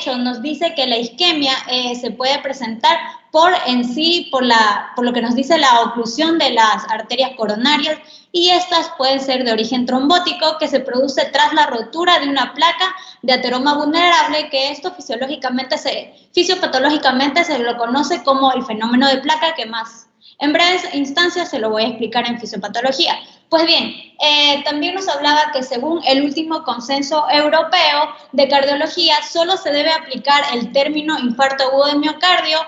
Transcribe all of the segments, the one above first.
hecho nos dice que la isquemia se puede presentar por lo que nos dice la oclusión de las arterias coronarias, y estas pueden ser de origen trombótico, que se produce tras la rotura de una placa de ateroma vulnerable, que esto fisiopatológicamente se lo conoce como el fenómeno de placa, que más en breves instancias se lo voy a explicar en fisiopatología. Pues bien, también nos hablaba que según el último consenso europeo de cardiología, solo se debe aplicar el término infarto agudo de miocardio.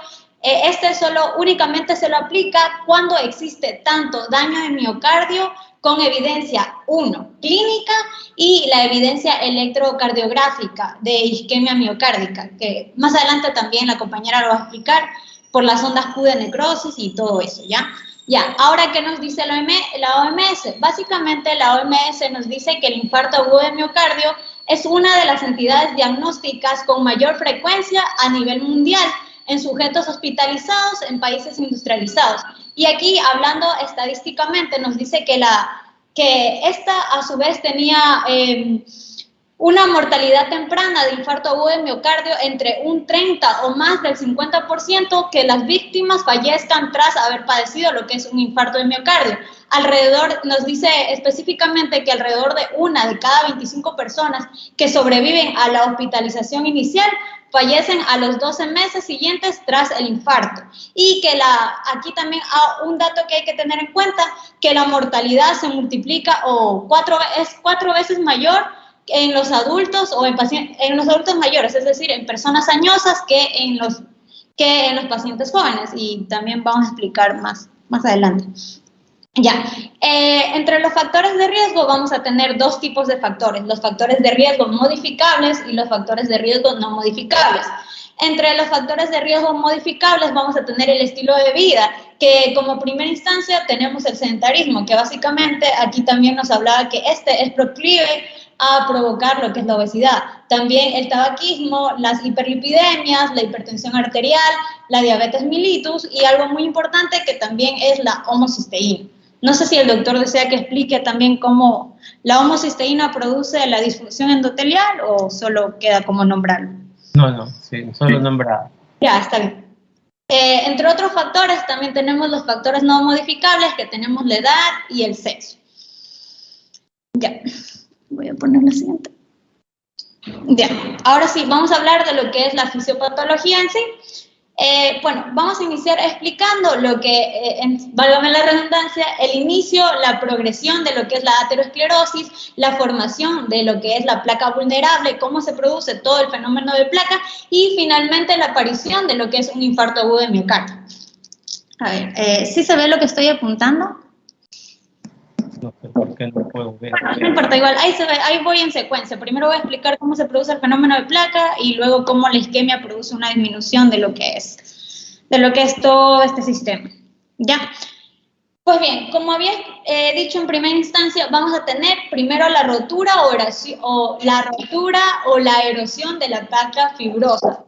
Únicamente se lo aplica cuando existe tanto daño de miocardio con evidencia, clínica, y la evidencia electrocardiográfica de isquemia miocárdica, que más adelante también la compañera lo va a explicar, por las ondas Q de necrosis y todo eso, ¿ya? Ahora, ¿qué nos dice la OMS? Básicamente, la OMS nos dice que el infarto agudo de miocardio es una de las entidades diagnósticas con mayor frecuencia a nivel mundial en sujetos hospitalizados en países industrializados. Y aquí, hablando estadísticamente, nos dice que esta a su vez tenía una mortalidad temprana de infarto agudo de miocardio entre un 30 o más del 50%, que las víctimas fallezcan tras haber padecido lo que es un infarto de miocardio. Nos dice específicamente que alrededor de 1 de cada 25 personas que sobreviven a la hospitalización inicial fallecen a los 12 meses siguientes tras el infarto. Y que aquí también un dato que hay que tener en cuenta, que la mortalidad se multiplica es 4 veces mayor en los adultos en los adultos mayores, es decir, en personas añosas que en los pacientes jóvenes, y también vamos a explicar más adelante. Entre los factores de riesgo vamos a tener 2 tipos de factores: los factores de riesgo modificables y los factores de riesgo no modificables. Entre los factores de riesgo modificables vamos a tener el estilo de vida, que como primera instancia tenemos el sedentarismo, que básicamente aquí también nos hablaba que es proclive a provocar lo que es la obesidad. También el tabaquismo, las hiperlipidemias, la hipertensión arterial, la diabetes mellitus, y algo muy importante que también es la homocisteína. No sé si el doctor desea que explique también cómo la homocisteína produce la disfunción endotelial, o solo queda como nombrarlo. No, sí, solo nombrar. Ya, está bien. Entre otros factores también tenemos los factores no modificables, que tenemos la edad y el sexo. Voy a poner la siguiente. Ahora sí, vamos a hablar de lo que es la fisiopatología en sí. Vamos a iniciar explicando lo que, válgame la redundancia, el inicio, la progresión de lo que es la aterosclerosis, la formación de lo que es la placa vulnerable, cómo se produce todo el fenómeno de placa, y finalmente la aparición de lo que es un infarto agudo de miocardio. A ver, ¿sí se ve lo que estoy apuntando? No sé por qué no puedo ver. Bueno, no importa, igual, ahí se ve, ahí voy en secuencia. Primero voy a explicar cómo se produce el fenómeno de placa, y luego cómo la isquemia produce una disminución de lo que es todo este sistema. Pues bien, como había dicho en primera instancia, vamos a tener primero la rotura o la erosión de la placa fibrosa.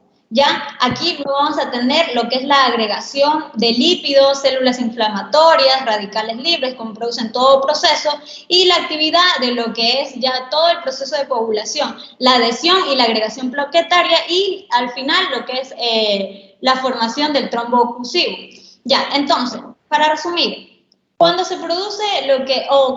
Aquí vamos a tener lo que es la agregación de lípidos, células inflamatorias, radicales libres, como producen todo proceso, y la actividad de lo que es ya todo el proceso de coagulación, la adhesión y la agregación plaquetaria, y al final lo que es la formación del trombo oclusivo. Entonces, para resumir, cuando se produce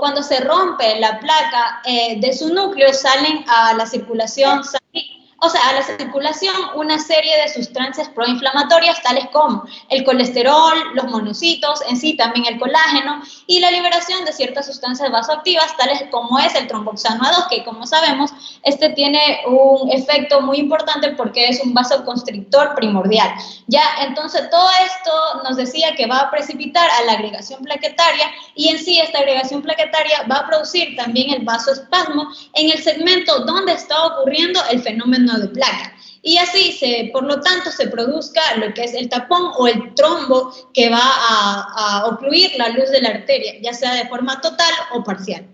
cuando se rompe la placa de su núcleo, salen a la circulación sanguínea. A la circulación una serie de sustancias proinflamatorias, tales como el colesterol, los monocitos, en sí también el colágeno, y la liberación de ciertas sustancias vasoactivas, tales como es el tromboxano A2, que como sabemos, este tiene un efecto muy importante porque es un vasoconstrictor primordial. Entonces todo esto nos decía que va a precipitar a la agregación plaquetaria, y en sí esta agregación plaquetaria va a producir también el vasoespasmo en el segmento donde está ocurriendo el fenómeno de placa, y así por lo tanto se produzca lo que es el tapón o el trombo, que va a ocluir la luz de la arteria, ya sea de forma total o parcial.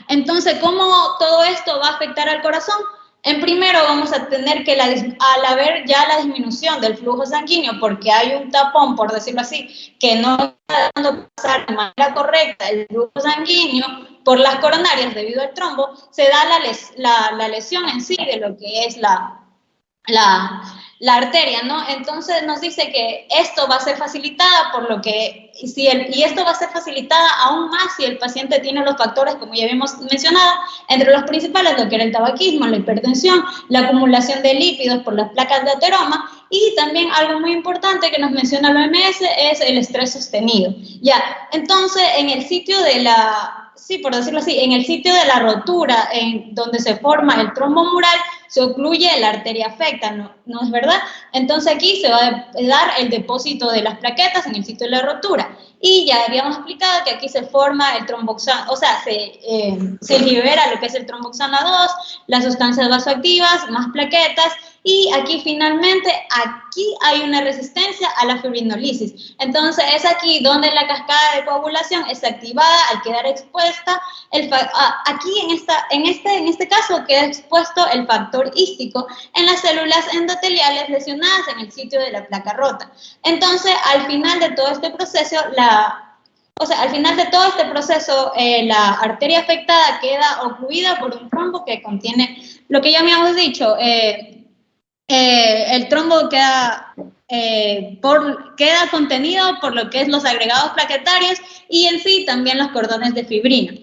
Entonces, ¿cómo todo esto va a afectar al corazón? En primero vamos a tener que al haber ya la disminución del flujo sanguíneo, porque hay un tapón, por decirlo así, que no está dando pasar de manera correcta el flujo sanguíneo por las coronarias debido al trombo, se da la lesión en sí de lo que es la arteria, ¿no? Entonces nos dice que esto va a ser facilitada por lo que, y esto va a ser facilitada aún más si el paciente tiene los factores, como ya habíamos mencionado, entre los principales, lo que era el tabaquismo, la hipertensión, la acumulación de lípidos por las placas de ateroma, y también algo muy importante que nos menciona la OMS es el estrés sostenido. Ya, entonces en el sitio de la, sí, por decirlo así, en el sitio de la rotura, en donde se forma el trombo mural, se ocluye la arteria afecta, ¿no es verdad? Entonces aquí se va a dar el depósito de las plaquetas en el sitio de la rotura. Y ya habíamos explicado que aquí se forma el tromboxano, o sea, se libera lo que es el tromboxano 2, las sustancias vasoactivas, más plaquetas, y aquí finalmente, aquí hay una resistencia a la fibrinolisis. Entonces es aquí donde la cascada de coagulación es activada al quedar expuesta, aquí en este caso queda expuesto el factor hístico en las células endoteliales lesionadas en el sitio de la placa rota. Entonces al final de todo este proceso, al final de todo este proceso, la arteria afectada queda ocluida por un trombo que contiene lo que ya habíamos dicho, el trombo queda contenido por lo que es los agregados plaquetarios y en sí también los cordones de fibrina.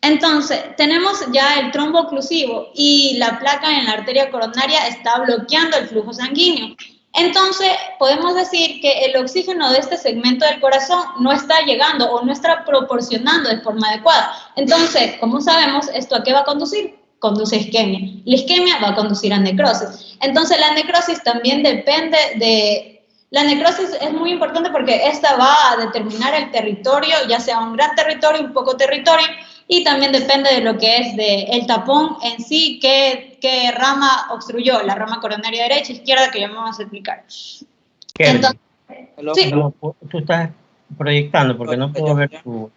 Entonces, tenemos ya el trombo oclusivo y la placa en la arteria coronaria está bloqueando el flujo sanguíneo. Entonces, podemos decir que el oxígeno de este segmento del corazón no está llegando o no está proporcionando de forma adecuada. Entonces, como sabemos, ¿esto a qué va a conducir? Conduce a isquemia. La isquemia va a conducir a necrosis. Entonces, la necrosis también depende de... La necrosis es muy importante porque esta va a determinar el territorio, ya sea un gran territorio, un poco territorio, y también depende de lo que es el tapón en sí, qué rama obstruyó, la rama coronaria derecha, izquierda, que ya vamos a explicar. Entonces, sí. No, tú estás proyectando porque no puedo ver tu...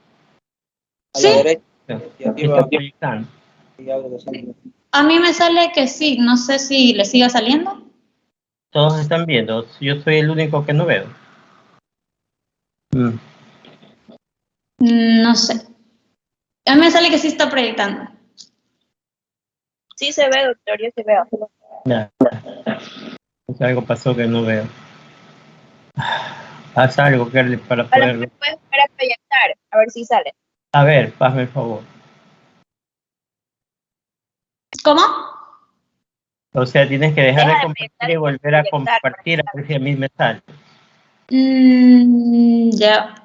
¿Sí? Estás proyectando. A mí me sale que sí, no sé si le siga saliendo. Todos están viendo, yo soy el único que no veo. No sé. A mí me sale que sí está proyectando. Sí se ve, doctor, yo sí veo. Ya. Pues algo pasó que no veo. Haz algo, Kerly, para poder ver. Puedes volver a proyectar, a ver si sale. A ver, hazme el favor. ¿Cómo? O sea, tienes que dejar de compartir y volver a compartir a ver si a mí me sale. Ya.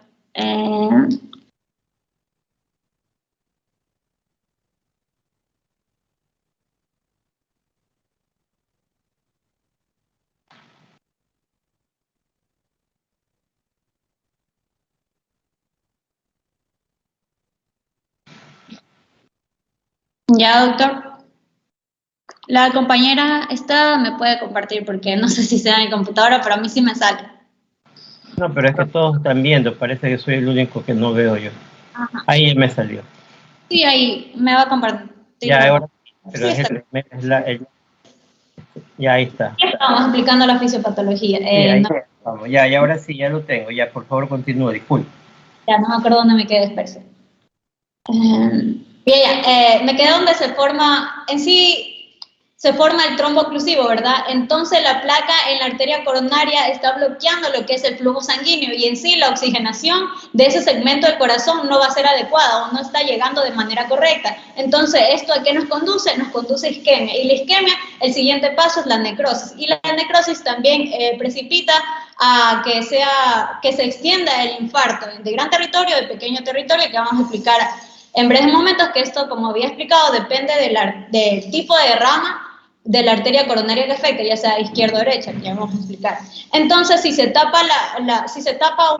Ya, doctor. La compañera esta me puede compartir porque no sé si sea mi computadora, pero a mí sí me sale. No, pero es que todos están viendo, parece que soy el único que no veo yo. Ajá. Ahí me salió. Sí, ahí me va a compartir. Ya, ahora pero sí, ya ahí está. Estamos explicando la fisiopatología. Sí, ahí vamos. Ya, y ahora sí, ya lo tengo. Ya, por favor, continúe, disculpe. Ya, no me acuerdo dónde me quedé, espérese. Me quedé donde se forma, en sí, se forma el trombo oclusivo, ¿verdad? Entonces la placa en la arteria coronaria está bloqueando lo que es el flujo sanguíneo y en sí la oxigenación de ese segmento del corazón no va a ser adecuada o no está llegando de manera correcta. Entonces, ¿esto a qué nos conduce? Nos conduce a isquemia. Y la isquemia, el siguiente paso es la necrosis. Y la necrosis también precipita a que se extienda el infarto de gran territorio, de pequeño territorio, que vamos a explicar en breves momentos, que esto, como había explicado, depende del tipo de rama de la arteria coronaria que afecta, ya sea izquierda o derecha, que ya vamos a explicar. Entonces, si se tapa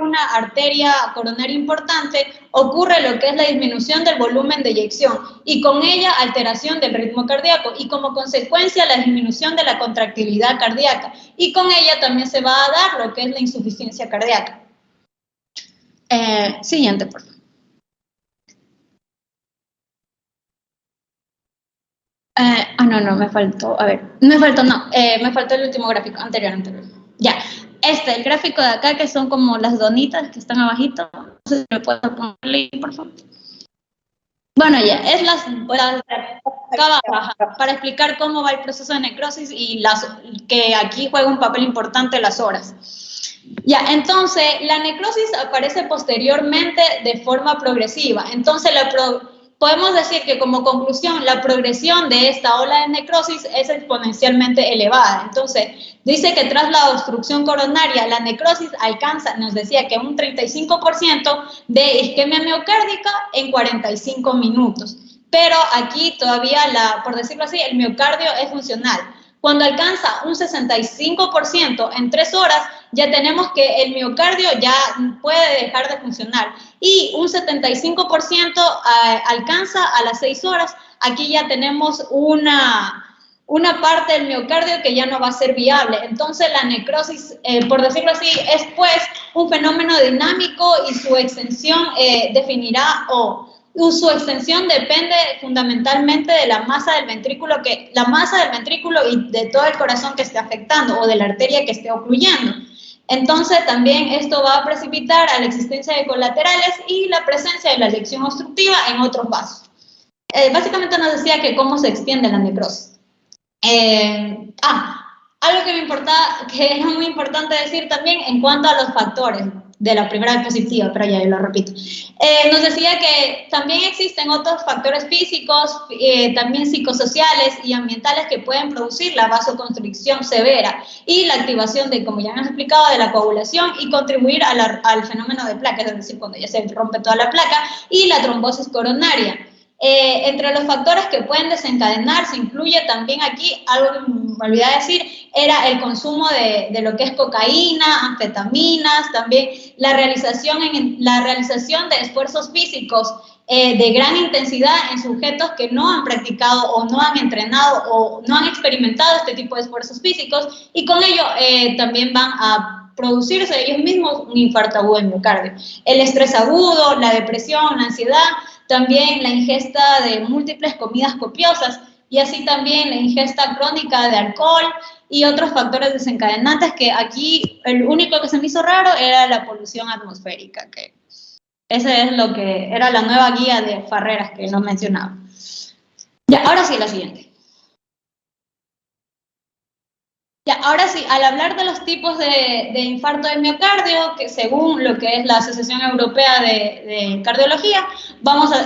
una arteria coronaria importante, ocurre lo que es la disminución del volumen de eyección y con ella alteración del ritmo cardíaco y como consecuencia la disminución de la contractilidad cardíaca y con ella también se va a dar lo que es la insuficiencia cardíaca. Siguiente, por favor. No, me faltó, me faltó el último gráfico, anterior. Ya, el gráfico de acá, que son como las donitas que están abajito, no sé si me puedo ponerle, por favor. Bueno, ya, es acá abajo, para explicar cómo va el proceso de necrosis y que aquí juega un papel importante las horas. Ya, entonces, la necrosis aparece posteriormente de forma progresiva. Entonces, podemos decir que como conclusión, la progresión de esta ola de necrosis es exponencialmente elevada. Entonces, dice que tras la obstrucción coronaria, la necrosis alcanza, nos decía que un 35% de isquemia miocárdica en 45 minutos. Pero aquí todavía, por decirlo así, el miocardio es funcional. Cuando alcanza un 65% en 3 horas, ya tenemos que el miocardio ya puede dejar de funcionar. Y un 75% alcanza a las 6 horas. Aquí ya tenemos una parte del miocardio que ya no va a ser viable. Entonces la necrosis, por decirlo así, es pues un fenómeno dinámico y su extensión definirá su extensión depende fundamentalmente de la masa del ventrículo y de todo el corazón que esté afectando o de la arteria que esté ocluyendo. Entonces también esto va a precipitar a la existencia de colaterales y la presencia de la lección obstructiva en otros vasos. Básicamente nos decía que cómo se extiende la necrosis. Algo que es muy importante decir también en cuanto a los factores de la primera diapositiva, pero ya yo lo repito. Nos decía que también existen otros factores físicos, también psicosociales y ambientales que pueden producir la vasoconstricción severa y la activación de, como ya hemos explicado, de la coagulación y contribuir al fenómeno de placa, es decir, cuando ya se rompe toda la placa, y la trombosis coronaria. Entre los factores que pueden desencadenar se incluye también aquí, algo que me olvidé de decir, era el consumo de lo que es cocaína, anfetaminas, también la realización de esfuerzos físicos de gran intensidad en sujetos que no han practicado o no han entrenado o no han experimentado este tipo de esfuerzos físicos, y con ello también van a producirse ellos mismos un infarto agudo del miocardio. El estrés agudo, la depresión, la ansiedad, también la ingesta de múltiples comidas copiosas y así también la ingesta crónica de alcohol y otros factores desencadenantes, que aquí el único que se me hizo raro era la polución atmosférica, que ese es lo que era la nueva guía de Farreras que nos mencionaba. Ya, ahora sí, la siguiente. Ya, ahora sí, al hablar de los tipos de infarto del miocardio, que según lo que es la Asociación Europea de Cardiología,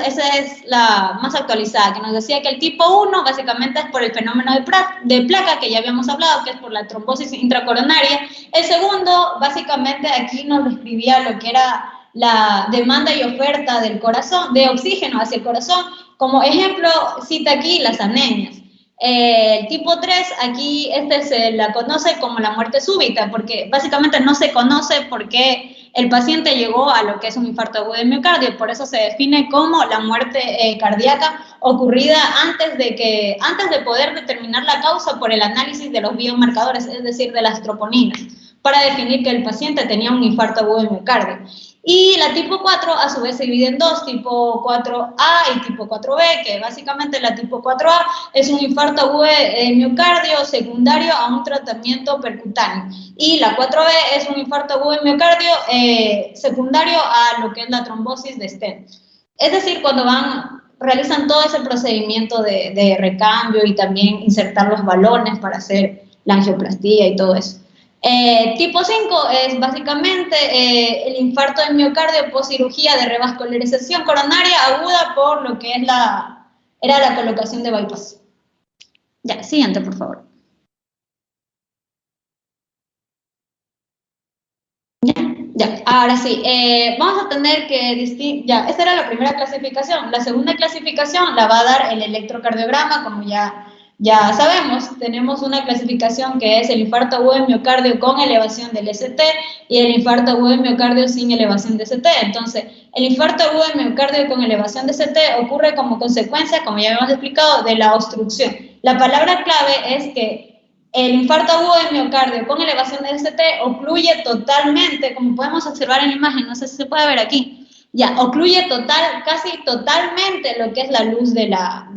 esa es la más actualizada, que nos decía que el tipo 1 básicamente es por el fenómeno de placa, que ya habíamos hablado, que es por la trombosis intracoronaria. El segundo, básicamente aquí nos describía lo que era la demanda y oferta del corazón, de oxígeno hacia el corazón. Como ejemplo, cita aquí las anemias. El tipo 3, aquí se la conoce como la muerte súbita, porque básicamente no se conoce por qué el paciente llegó a lo que es un infarto agudo del miocardio, por eso se define como la muerte cardíaca ocurrida antes de poder determinar la causa por el análisis de los biomarcadores, es decir, de las troponinas, para definir que el paciente tenía un infarto agudo del miocardio. Y la tipo 4 a su vez se divide en dos, tipo 4A y tipo 4B, que básicamente la tipo 4A es un infarto agudo de miocardio secundario a un tratamiento percutáneo. Y la 4B es un infarto agudo de miocardio secundario a lo que es la trombosis de stent. Es decir, cuando realizan todo ese procedimiento de recambio y también insertar los balones para hacer la angioplastía y todo eso. Tipo 5 es básicamente el infarto de miocardio post cirugía de revascularización coronaria aguda por lo que es la colocación de bypass. Ya, siguiente, por favor. Ya, ahora sí, vamos a tener que ya, esta era la primera clasificación. La segunda clasificación la va a dar el electrocardiograma, como ya sabemos. Tenemos una clasificación que es el infarto agudo de miocardio con elevación del ST y el infarto agudo de miocardio sin elevación de ST. Entonces, el infarto agudo de miocardio con elevación de ST ocurre como consecuencia, como ya habíamos explicado, de la obstrucción. La palabra clave es que el infarto agudo de miocardio con elevación de ST ocluye totalmente, como podemos observar en la imagen, no sé si se puede ver aquí, ya, ocluye casi totalmente lo que es la luz de la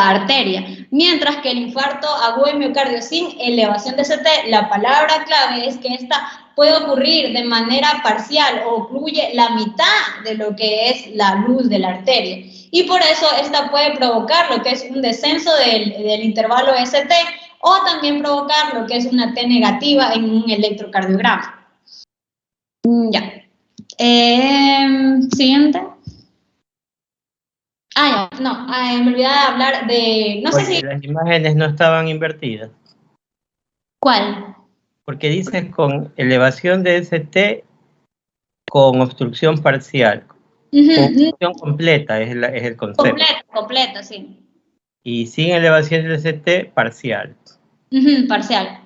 arteria, mientras que el infarto agudo de miocardio sin elevación de ST, la palabra clave es que esta puede ocurrir de manera parcial o ocluye la mitad de lo que es la luz de la arteria. Y por eso esta puede provocar lo que es un descenso del intervalo ST o también provocar lo que es una T negativa en un electrocardiograma. Ya. Siguiente. No, me olvidé de hablar de... No sé si... Las imágenes no estaban invertidas. ¿Cuál? Porque dice con elevación de ST con obstrucción parcial. Obstrucción completa es el concepto. Completa, sí. Y sin elevación del ST, parcial. Parcial.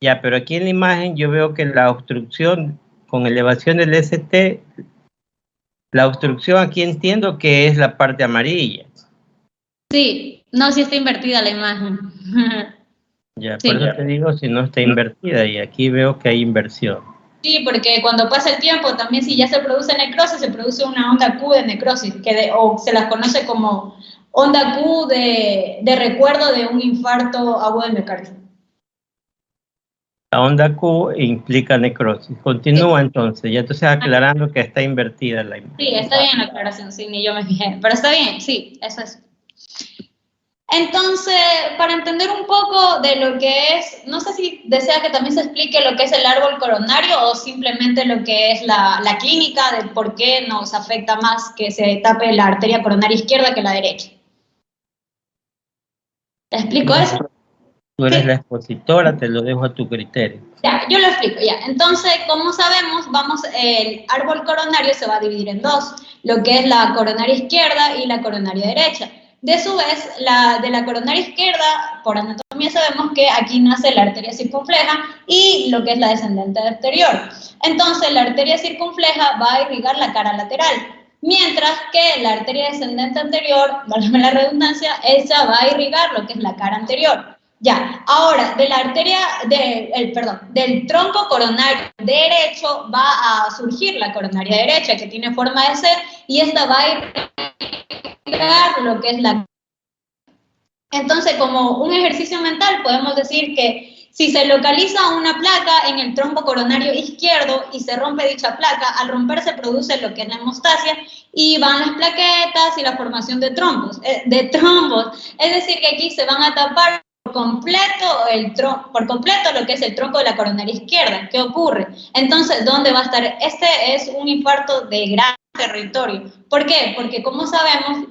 Ya, pero aquí en la imagen yo veo que la obstrucción con elevación del ST, la obstrucción aquí entiendo que es la parte amarilla. Sí, no, sí está invertida la imagen. Ya, Sí. por eso te digo si no está invertida, y aquí veo que hay inversión. Sí, porque cuando pasa el tiempo, también si ya se produce necrosis, se produce una onda Q de necrosis, o se las conoce como onda Q de recuerdo de un infarto agudo del miocardio. La onda Q implica necrosis. Continúa entonces, ya entonces aclarando que está invertida la imagen. Sí, está bien la aclaración, sí, ni yo me fijé, pero está bien, sí, eso es. Entonces, para entender un poco de lo que es, no sé si desea que también se explique lo que es el árbol coronario o simplemente lo que es la clínica de por qué nos afecta más que se tape la arteria coronaria izquierda que la derecha. ¿Te explico eso? Tú eres Sí. la expositora, te lo dejo a tu criterio. Ya, yo lo explico, ya. Entonces, como sabemos, el árbol coronario se va a dividir en dos, lo que es la coronaria izquierda y la coronaria derecha. De su vez, de la coronaria izquierda, por anatomía sabemos que aquí nace la arteria circunfleja y lo que es la descendente anterior. Entonces, la arteria circunfleja va a irrigar la cara lateral, mientras que la arteria descendente anterior, válgame la redundancia, esa va a irrigar lo que es la cara anterior. Ya, ahora, de la arteria, del tronco coronario derecho va a surgir la coronaria derecha, que tiene forma de ser, y esta va a irrigar lo que es la... Entonces, como un ejercicio mental, podemos decir que si se localiza una placa en el trombo coronario izquierdo y se rompe dicha placa, al romper se produce lo que es la hemostasia y van las plaquetas y la formación de trombos. Es decir, que aquí se van a tapar por completo lo que es el tronco de la coronaria izquierda. ¿Qué ocurre? Entonces, ¿dónde va a estar? Este es un infarto de gran territorio. ¿Por qué? Porque como sabemos,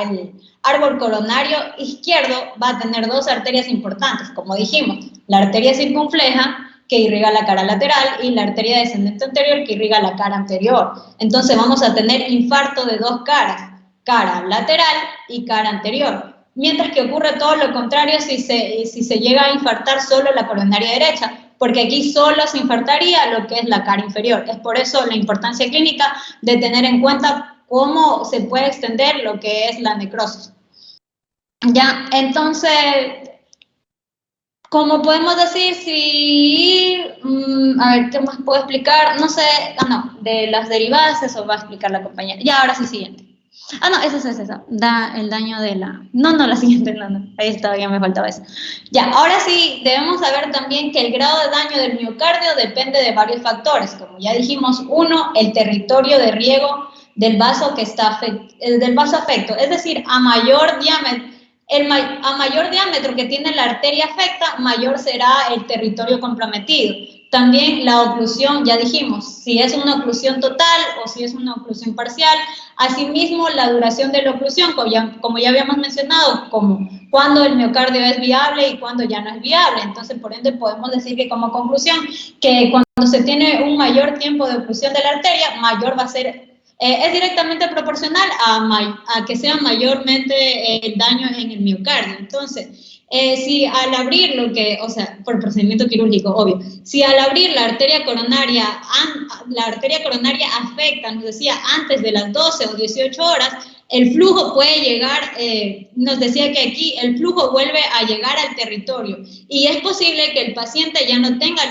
el árbol coronario izquierdo va a tener dos arterias importantes, como dijimos, la arteria circunfleja, que irriga la cara lateral, y la arteria descendente anterior, que irriga la cara anterior. Entonces vamos a tener infarto de dos caras, cara lateral y cara anterior. Mientras que ocurre todo lo contrario si se llega a infartar solo la coronaria derecha, porque aquí solo se infartaría lo que es la cara inferior. Es por eso la importancia clínica de tener en cuenta cómo se puede extender lo que es la necrosis. Ya, entonces, como podemos decir, a ver, ¿qué más puedo explicar? No sé, de las derivadas, eso va a explicar la compañera. Ya, ahora sí, siguiente. No, esa es esa. El daño de la... No, la siguiente, no. Ahí estaba, ya me faltaba eso. Ya, ahora sí, debemos saber también que el grado de daño del miocardio depende de varios factores. Como ya dijimos, uno, el territorio de riego del vaso que está afecto. Es decir, a mayor diámetro que tiene la arteria afecta, mayor será el territorio comprometido. También la oclusión, ya dijimos, si es una oclusión total o si es una oclusión parcial. Asimismo, la duración de la oclusión, como ya habíamos mencionado, como cuando el miocardio es viable y cuando ya no es viable. Entonces, por ende, podemos decir que como conclusión, que cuando se tiene un mayor tiempo de oclusión de la arteria, mayor va a ser... es directamente proporcional a que sea mayormente el daño en el miocardio. Entonces, si al abrir por procedimiento quirúrgico, obvio, si al abrir la arteria coronaria afecta, nos decía, antes de las 12 o 18 horas, el flujo puede llegar, nos decía que aquí el flujo vuelve a llegar al territorio y es posible que el paciente ya no tenga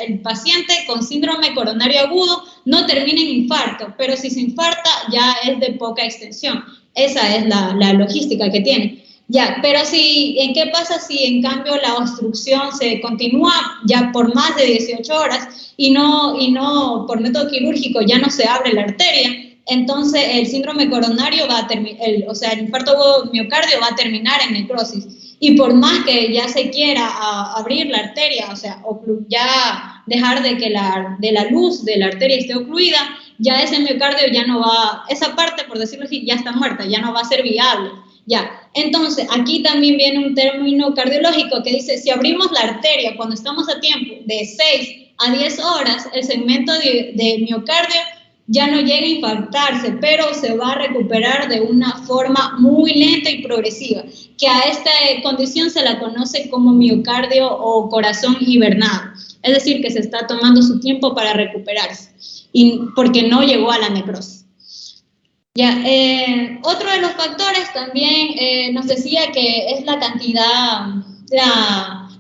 el paciente con síndrome coronario agudo no termine en infarto, pero si se infarta ya es de poca extensión. Esa es la logística que tiene. Ya, pero ¿en qué pasa si en cambio la obstrucción se continúa ya por más de 18 horas y no por método quirúrgico ya no se abre la arteria? Entonces el síndrome coronario va a terminar, o sea, el infarto miocardio va a terminar en necrosis. Y por más que ya se quiera abrir la arteria, o sea, ya dejar de que la luz de la arteria esté ocluida, ya ese miocardio ya no va, esa parte, por decirlo así, ya está muerta, ya no va a ser viable. Ya, entonces aquí también viene un término cardiológico que dice, si abrimos la arteria cuando estamos a tiempo de 6 a 10 horas, el segmento de miocardio ya no llega a infartarse, pero se va a recuperar de una forma muy lenta y progresiva, que a esta condición se la conoce como miocardio o corazón hibernado, es decir, que se está tomando su tiempo para recuperarse, y porque no llegó a la necrosis. Ya, otro de los factores también nos decía que es la cantidad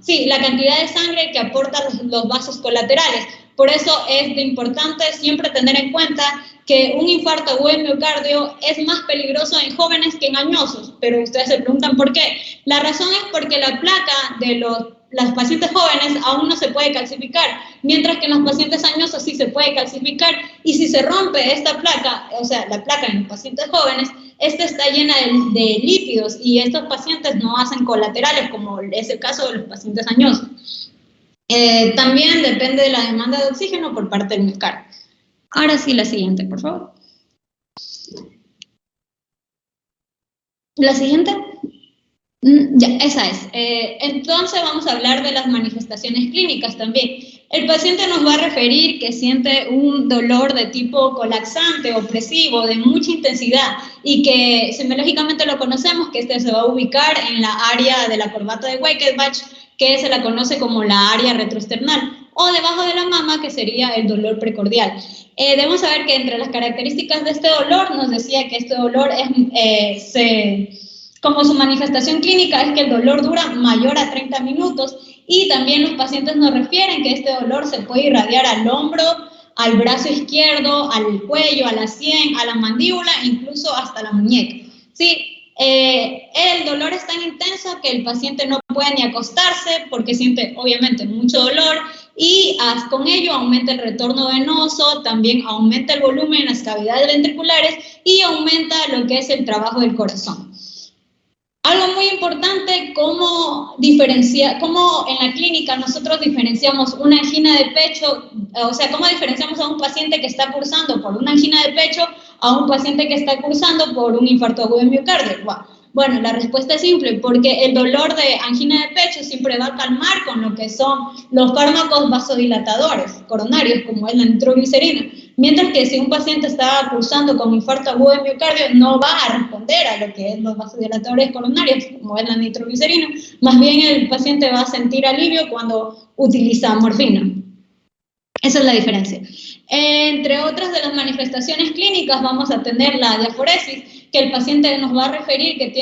de sangre que aportan los vasos colaterales. Por eso es importante siempre tener en cuenta que un infarto agudo de miocardio es más peligroso en jóvenes que en añosos, pero ustedes se preguntan por qué. La razón es porque la placa de los pacientes jóvenes aún no se puede calcificar, mientras que en los pacientes añosos sí se puede calcificar, y si se rompe esta placa, o sea, la placa en los pacientes jóvenes, esta está llena de lípidos y estos pacientes no hacen colaterales, como es el caso de los pacientes añosos. También depende de la demanda de oxígeno por parte del miocardio. Ahora sí, la siguiente, por favor. La siguiente. Ya, esa es. Entonces vamos a hablar de las manifestaciones clínicas también. El paciente nos va a referir que siente un dolor de tipo colapsante, opresivo, de mucha intensidad y que semiológicamente lo conocemos, que este se va a ubicar en la área de la corbata de Weichselbach, que se la conoce como la área retroesternal, o debajo de la mama, que sería el dolor precordial. Debemos saber que entre las características de este dolor, nos decía que este dolor como su manifestación clínica es que el dolor dura mayor a 30 minutos, y también los pacientes nos refieren que este dolor se puede irradiar al hombro, al brazo izquierdo, al cuello, a la sien, a la mandíbula, incluso hasta la muñeca. Sí, el dolor es tan intenso que el paciente no puede ni acostarse porque siente obviamente mucho dolor, y con ello aumenta el retorno venoso, también aumenta el volumen en las cavidades ventriculares y aumenta lo que es el trabajo del corazón. Algo muy importante, cómo en la clínica nosotros diferenciamos una angina de pecho, o sea, cómo diferenciamos a un paciente que está cursando por una angina de pecho a un paciente que está cursando por un infarto agudo de miocardio. Bueno, la respuesta es simple, porque el dolor de angina de pecho siempre va a calmar con lo que son los fármacos vasodilatadores coronarios, como es la nitroglicerina. Mientras que si un paciente está cursando con infarto agudo de miocardio, no va a responder a lo que es los vasodilatadores coronarios, como es la nitroglicerina. Más bien el paciente va a sentir alivio cuando utiliza morfina. Esa es la diferencia. Entre otras de las manifestaciones clínicas vamos a tener la diaforesis, que el paciente nos va a referir que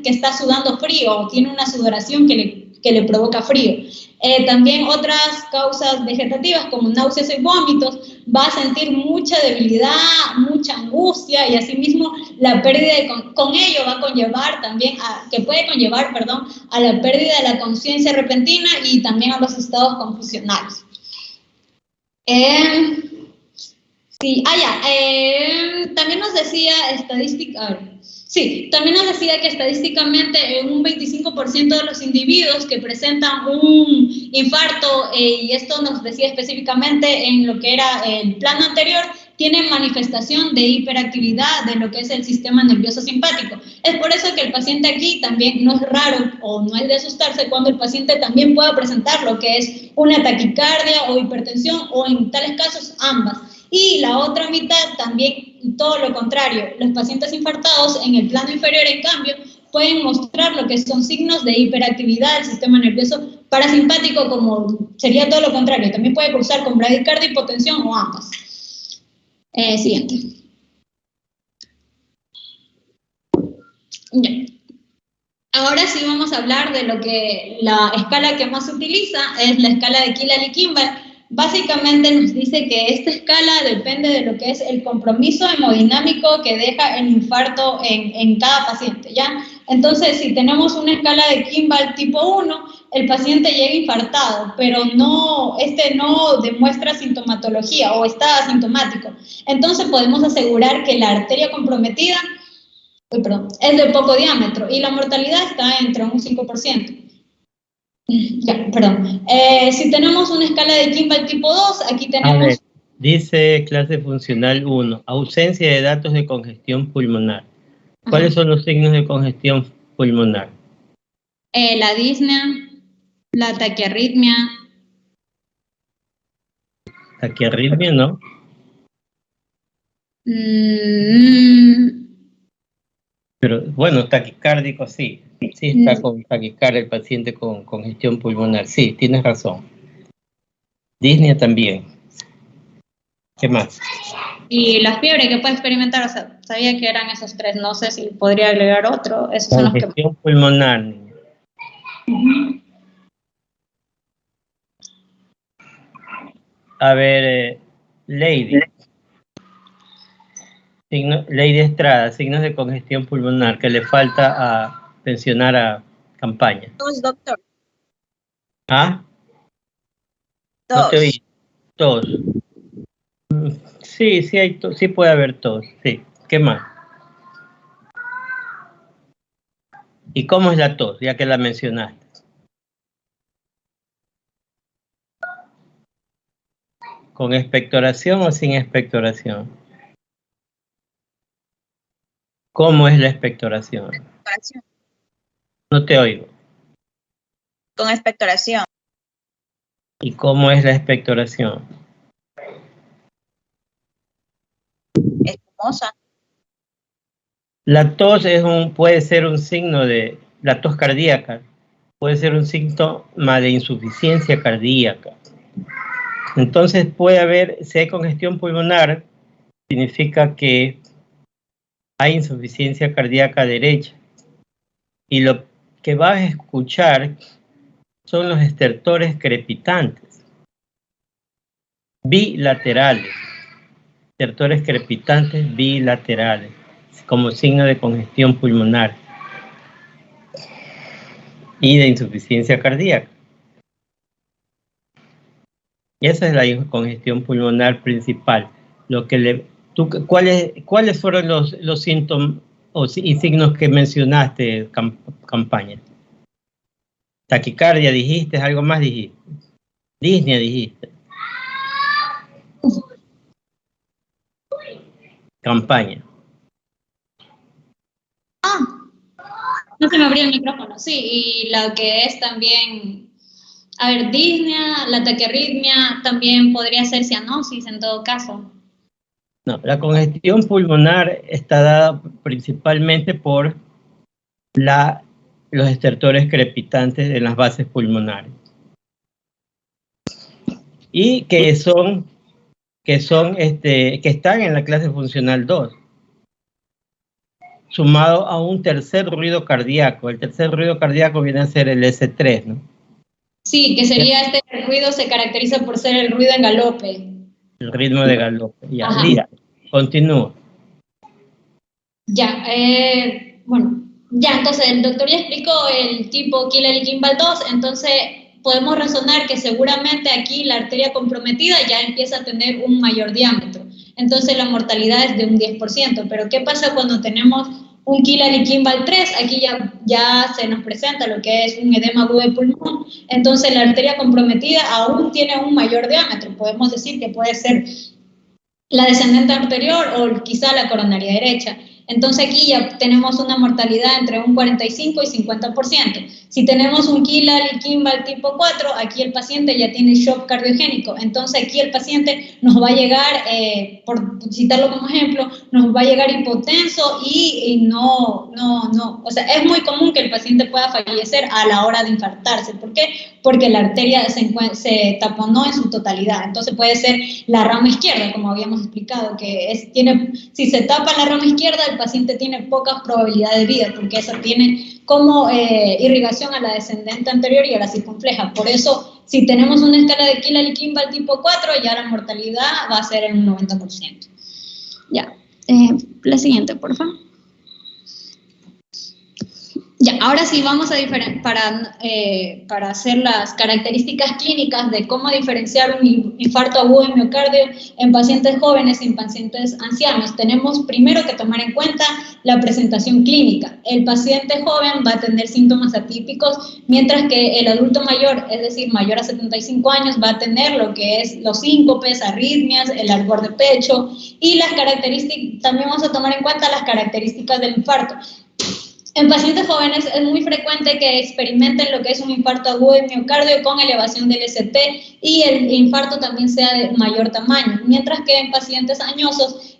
está sudando frío o tiene una sudoración que le provoca frío. También otras causas vegetativas como náuseas y vómitos, va a sentir mucha debilidad, mucha angustia, y asimismo la pérdida con ello va a conllevar también a la pérdida de la conciencia repentina y también a los estados confusionales. También nos decía que estadísticamente en un 25% de los individuos que presentan un infarto, y esto nos decía específicamente en lo que era el plano anterior, tienen manifestación de hiperactividad de lo que es el sistema nervioso simpático. Es por eso que el paciente aquí también no es raro o no es de asustarse cuando el paciente también pueda presentar lo que es una taquicardia o hipertensión, o en tales casos ambas. Y la otra mitad también, todo lo contrario, los pacientes infartados en el plano inferior, en cambio, pueden mostrar lo que son signos de hiperactividad del sistema nervioso parasimpático, como sería todo lo contrario. También puede cursar con bradicardia, hipotensión o ambas. Siguiente. Ya. Ahora sí vamos a hablar de lo que la escala que más se utiliza es la escala de Killall-Kimball. Básicamente nos dice que esta escala depende de lo que es el compromiso hemodinámico que deja el infarto en cada paciente, ¿ya? Entonces, si tenemos una escala de Kimball tipo 1, el paciente llega infartado, pero no demuestra sintomatología o está asintomático. Entonces, podemos asegurar que la arteria comprometida es de poco diámetro y la mortalidad está entre un 5%. Ya, perdón. Si tenemos una escala de Kimball tipo 2, aquí tenemos... A ver, dice clase funcional 1, ausencia de datos de congestión pulmonar. ¿Cuáles son los signos de congestión pulmonar? La disnea, la taquiarritmia. Taquiarritmia, ¿no? Pero bueno, taquicárdico sí. Sí está con taquicardia el paciente con congestión pulmonar. Sí, tienes razón. Disnea también. ¿Qué más? Y la fiebre que puede experimentar, o sea, sabía que eran esos tres, no sé si podría agregar otro. Esos son los que... Congestión pulmonar, niña. A ver, Lady. Lady Estrada, signos de congestión pulmonar que le falta a mencionar a Campaña. Tos, doctor. ¿Ah? Tos. No te oí. Tos. Sí, sí puede haber tos. Sí. ¿Qué más? ¿Y cómo es la tos? Ya que la mencionaste. ¿Con expectoración o sin expectoración? ¿Cómo es la expectoración? Expectoración. No te oigo. Con expectoración. ¿Y cómo es la expectoración? Espumosa. La tos puede ser un signo de la tos cardíaca, puede ser un síntoma de insuficiencia cardíaca. Entonces puede haber, si hay congestión pulmonar, significa que hay insuficiencia cardíaca derecha. Y lo que vas a escuchar son los estertores crepitantes, bilaterales, estertores crepitantes bilaterales, como signo de congestión pulmonar y de insuficiencia cardíaca. Y esa es la congestión pulmonar principal. ¿Cuáles fueron los síntomas y signos que mencionaste, Campaña? Taquicardia dijiste, algo más dijiste. Disnea dijiste. Campaña. No se me abrió el micrófono, sí, y lo que es también, a ver, disnea, la taquiarritmia, también podría ser cianosis en todo caso. No, la congestión pulmonar está dada principalmente por los estertores crepitantes en las bases pulmonares. Y que están en la clase funcional 2. Sumado a un tercer ruido cardíaco. El tercer ruido cardíaco viene a ser el S3, ¿no? Sí, que sería este ruido, se caracteriza por ser el ruido en galope. El ritmo de galope. Ya, Ajá. Lía, continúa. Ya, bueno, ya, entonces el doctor ya explicó el tipo Killer y Kimball 2, entonces podemos razonar que seguramente aquí la arteria comprometida ya empieza a tener un mayor diámetro. Entonces la mortalidad es de un 10%, pero ¿qué pasa cuando tenemos un Killer y Kimball 3? Aquí ya se nos presenta lo que es un edema agudo de pulmón, entonces la arteria comprometida aún tiene un mayor diámetro. Podemos decir que puede ser la descendente anterior o quizá la coronaria derecha. Entonces aquí ya tenemos una mortalidad entre un 45 y 50%. Si tenemos un Killer y Kimball tipo 4, aquí el paciente ya tiene shock cardiogénico. Entonces aquí el paciente nos va a llegar, por citarlo como ejemplo, nos va a llegar hipotenso y o sea, es muy común que el paciente pueda fallecer a la hora de infartarse. ¿Por qué? Porque la arteria se taponó en su totalidad. Entonces puede ser la rama izquierda, como habíamos explicado, que si se tapa la rama izquierda, el paciente tiene pocas probabilidades de vida, porque esa tiene como irrigación a la descendente anterior y a la circunfleja. Por eso, si tenemos una escala de Killer y Kimball tipo 4, ya la mortalidad va a ser en un 90%. Ya, la siguiente, por favor. Ya, ahora sí vamos a para hacer las características clínicas de cómo diferenciar un infarto agudo de miocardio en pacientes jóvenes y en pacientes ancianos. Tenemos primero que tomar en cuenta la presentación clínica. El paciente joven va a tener síntomas atípicos, mientras que el adulto mayor, es decir, mayor a 75 años, va a tener lo que es los síncopes, arritmias, el ardor de pecho y las características, también vamos a tomar en cuenta las características del infarto. En pacientes jóvenes es muy frecuente que experimenten lo que es un infarto agudo de miocardio con elevación del ST y el infarto también sea de mayor tamaño, mientras que en pacientes añosos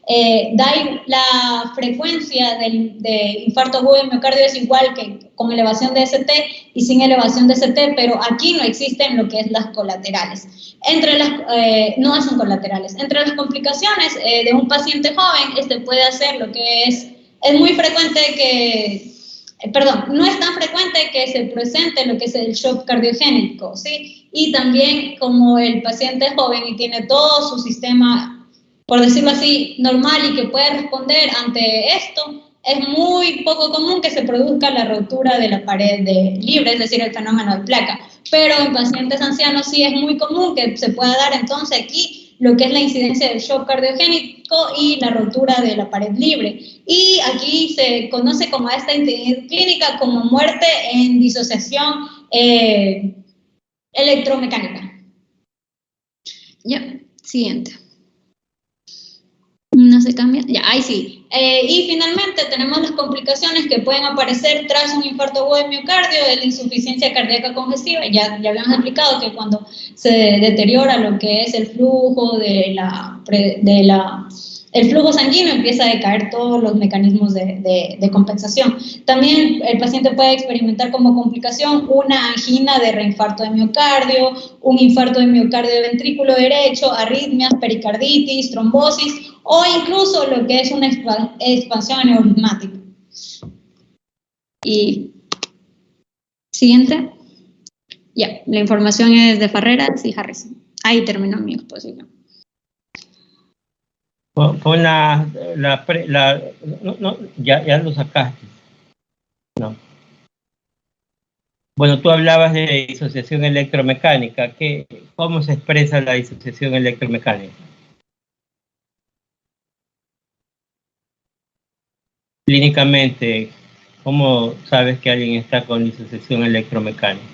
la frecuencia de infarto agudo de miocardio es igual que con elevación de ST y sin elevación de ST, pero aquí no existen lo que es las colaterales. No son colaterales. Entre las complicaciones de un paciente joven, puede hacer lo que es muy frecuente que no es tan frecuente que se presente lo que es el shock cardiogénico, ¿sí? Y también como el paciente es joven y tiene todo su sistema, por decirlo así, normal y que puede responder ante esto, es muy poco común que se produzca la rotura de la pared libre, es decir, el fenómeno de placa. Pero en pacientes ancianos sí es muy común que se pueda dar entonces aquí lo que es la incidencia del shock cardiogénico y la rotura de la pared libre. Y aquí se conoce como esta entidad clínica como muerte en disociación electromecánica. Ya, siguiente. No se cambia. Ya, ahí sí. Y finalmente tenemos las complicaciones que pueden aparecer tras un infarto agudo de miocardio, de la insuficiencia cardíaca congestiva. Ya habíamos explicado que cuando se deteriora lo que es el flujo el flujo sanguíneo, empieza a decaer todos los mecanismos de compensación. También el paciente puede experimentar como complicación una angina de reinfarto de miocardio, un infarto de miocardio de ventrículo derecho, arritmias, pericarditis, trombosis o incluso lo que es una expansión aneurismática. Y siguiente. Ya, la información es de Farreras y Harrison. Ahí terminó mi exposición. Pon ya lo sacaste. No. Bueno, tú hablabas de disociación electromecánica. ¿Cómo se expresa la disociación electromecánica? Clínicamente, ¿cómo sabes que alguien está con disociación electromecánica?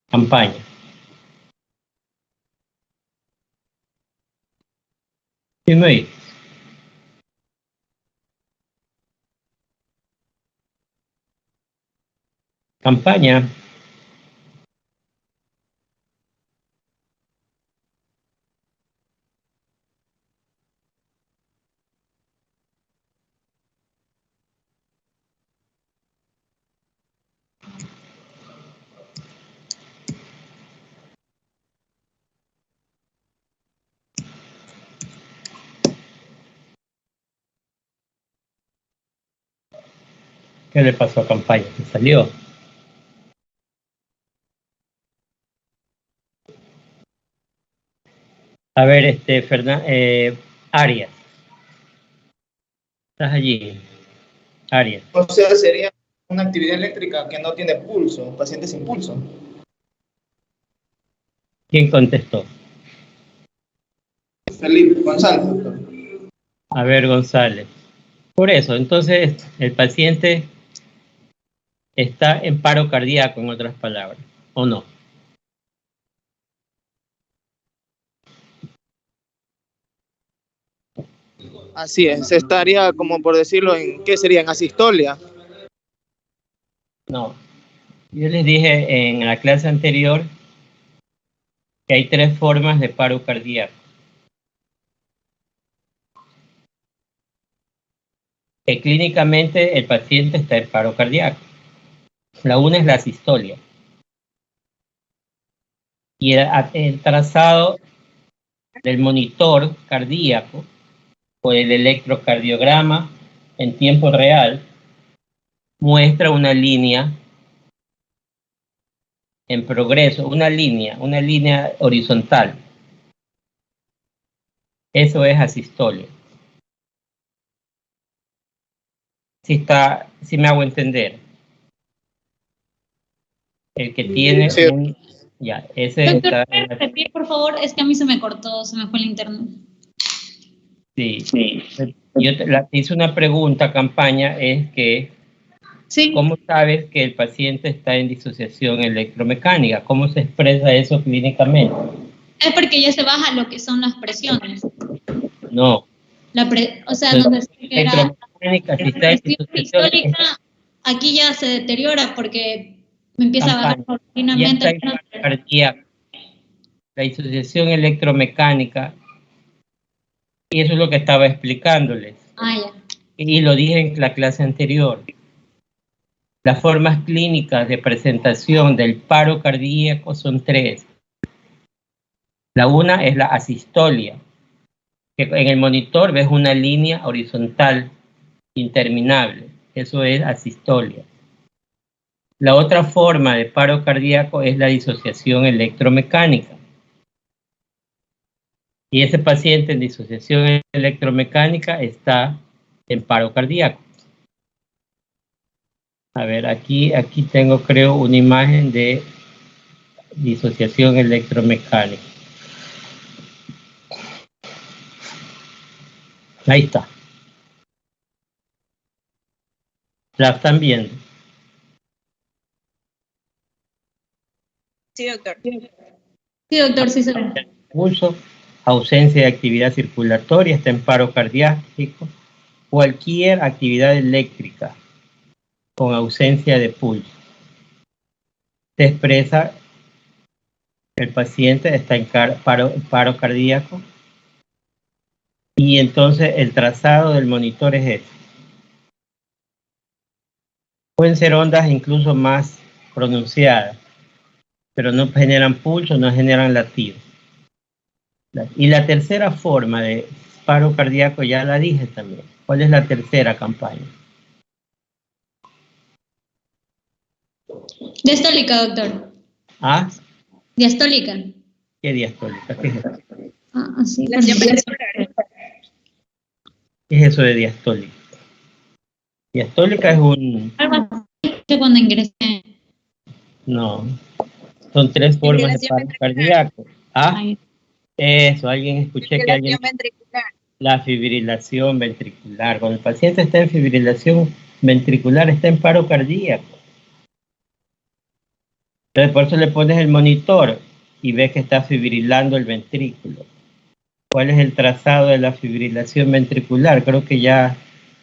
Campaña. ¿Sí me oís? Campaña. ¿Qué le pasó a Campaña? ¿Se salió? A ver, Arias. ¿Estás allí? Arias. O sea, sería una actividad eléctrica que no tiene pulso, un paciente sin pulso. ¿Quién contestó? Felipe González, doctor. A ver, González. Por eso, entonces, el paciente está en paro cardíaco, en otras palabras, ¿o no? Así es, estaría como por decirlo en, ¿qué sería? En asistolia. No. Yo les dije en la clase anterior que hay 3 formas de paro cardíaco. Que clínicamente el paciente está en paro cardíaco. La una es la asistolia. Y el trazado del monitor cardíaco o el electrocardiograma en tiempo real muestra una línea en progreso, una línea horizontal. Eso es asistolia. Si me hago entender. El que tiene Sí. ya, ese Doctor, está. ¿puede repetir, por favor? Es que a mí se me cortó, se me fue el internet. Sí. Yo te hice una pregunta, campaña, es que Sí. ¿cómo sabes que el paciente está en disociación electromecánica? ¿Cómo se expresa eso clínicamente? Es porque ya se baja lo que son las presiones. No. O sea, nos decía que era Electromecánica, si la está en presión disociación, sistólica, aquí ya se deteriora porque me empieza a bajar ya paulatinamente. está en paro cardíaco. La disociación electromecánica, y eso es lo que estaba explicándoles. Ya. Y lo dije en la clase anterior. Las formas clínicas de presentación del paro cardíaco son 3. La una es la asistolia, que en el monitor ves una línea horizontal interminable. Eso es asistolia. La otra forma de paro cardíaco es la disociación electromecánica. Y ese paciente en disociación electromecánica está en paro cardíaco. A ver, aquí tengo, creo, una imagen de disociación electromecánica. Ahí está. ¿La están viendo? Sí, doctor. Sí, doctor, sí se ve. Pulso, ausencia de actividad circulatoria, está en paro cardíaco, cualquier actividad eléctrica con ausencia de pulso. Se expresa que el paciente está en paro cardíaco y entonces el trazado del monitor es este. Pueden ser ondas incluso más pronunciadas, pero no generan pulso, no generan latidos. Y la tercera forma de paro cardíaco ya la dije también. ¿Cuál es la tercera campaña? Diastólica, doctor. ¿Ah? Diastólica. ¿Qué diastólica? ¿Qué es eso? Así. Lesión ventricular. ¿Qué es eso de diastólica? Diastólica es Algo así que cuando ingresé. No, son 3 formas de Fibrilación paro ventricular. cardíaco. ¿Ah? Eso, escuché que alguien... Fibrilación ventricular. La fibrilación ventricular. Cuando el paciente está en fibrilación ventricular, está en paro cardíaco. Entonces, por eso le pones el monitor y ves que está fibrilando el ventrículo. ¿Cuál es el trazado de la fibrilación ventricular? Creo que ya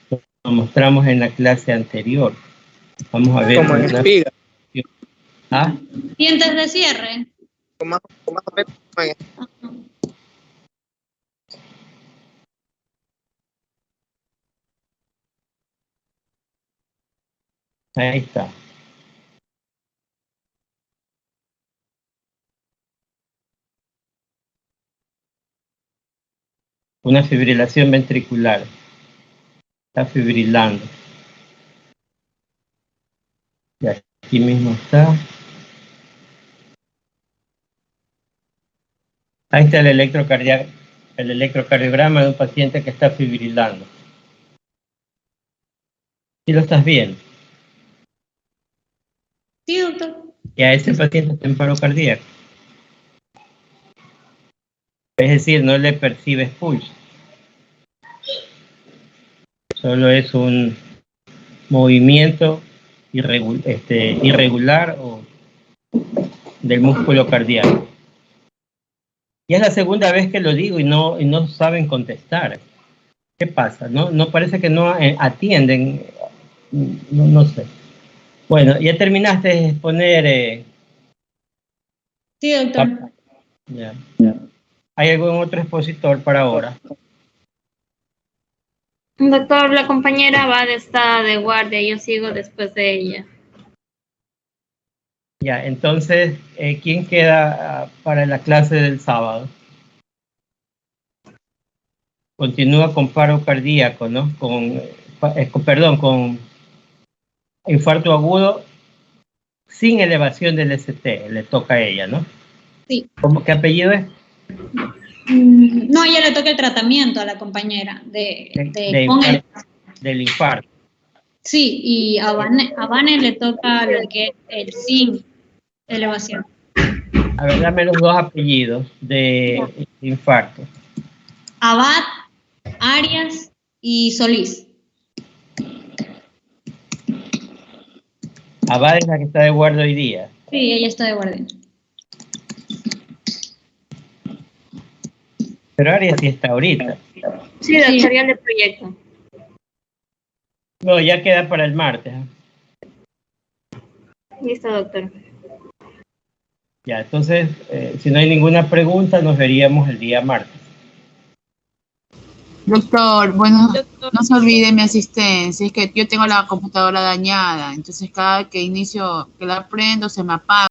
lo mostramos en la clase anterior. Vamos a ver. Como en espiga. ¿Ah? Dientes de cierre. Como Ahí está. Una fibrilación ventricular. Está fibrilando. Y aquí mismo está. Ahí está el electrocardiograma de un paciente que está fibrilando. ¿Sí lo estás viendo? Sí, doctor. Y a ese paciente está en paro cardíaco. Es decir, no le percibes pulso. Solo es un movimiento irregular del músculo cardíaco. Y es la segunda vez que lo digo y no saben contestar. ¿Qué pasa? No parece que no atienden. No sé. Bueno, ya terminaste de exponer. Sí, doctor. Ya. ¿Hay algún otro expositor para ahora? Doctor, la compañera va de estar de guardia, yo sigo después de ella. Ya, entonces, ¿quién queda para la clase del sábado? Continúa con paro cardíaco, ¿no? Con infarto agudo sin elevación del ST, le toca a ella, ¿no? Sí. ¿Qué apellido es? No, ella le toca el tratamiento a la compañera del infarto. Sí, y a Vane le toca lo que es el sin elevación. A ver, dame los dos apellidos de infarto. Abad, Arias y Solís. Abad es la que está de guardia hoy día. Sí, ella está de guardia. Pero Arias sí está ahorita. Sí, de actuarial de proyecto. No, ya queda para el martes. Listo, doctor. Ya, entonces, si no hay ninguna pregunta, nos veríamos el día martes. Doctor, bueno, Doctor, no se olvide mi asistencia, es que yo tengo la computadora dañada, entonces cada vez que inicio, que la prendo, se me apaga.